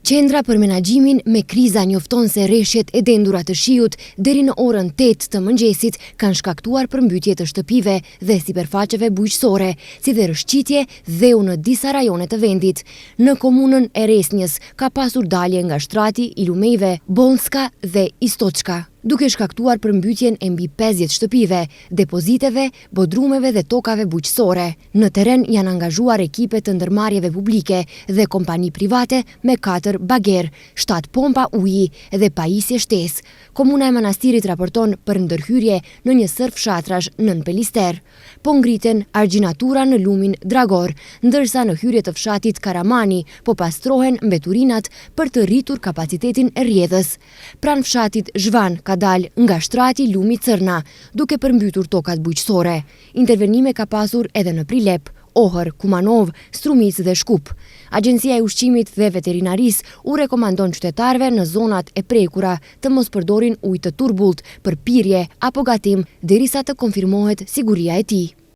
Qendra për menaxhimin me kriza njofton se rreshjet e dendura të shiut deri në orën 8 të mëngjesit kanë shkaktuar përmbytje të shtëpive dhe sipërfaqeve bujqësore, si dhe rrëshqitje dheu në disa rajone të vendit. Në komunën e Resnjës ka pasur dalje nga shtrati i lumejve Bonska dhe Istoçka, duke shkaktuar përmbytjen e mbi 50 shtëpive, depoziteve, bodrumeve dhe tokave bujqësore. Në teren janë angazhuar ekipe të ndërmarrjeve publike dhe kompani private me 4 bager, 7 pompa uji dhe pajisje shtesë. Komuna e Manastirit raporton për ndërhyrje në një sër fshatrash nën Pelister. Po ngriten argjinatura në lumin Dragor, ndërsa në hyrje të fshatit Karamani po pastrohen mbeturinat për të rritur kapacitetin e rrjedhës. Pranë fshatit Zhvan ka dalë nga shtrati lumi Cërna, duke përmbytur tokat bujqësore. Intervenime ka pasur edhe në Prilep, Ohër, Kumanov, Strumic dhe Shkup. Agjencia e Ushqimit dhe Veterinaris u rekomandon qytetarëve në zonat e prekura të mos përdorin ujë të turbullt për pirje apo gatim derisa të konfirmohet siguria e tij.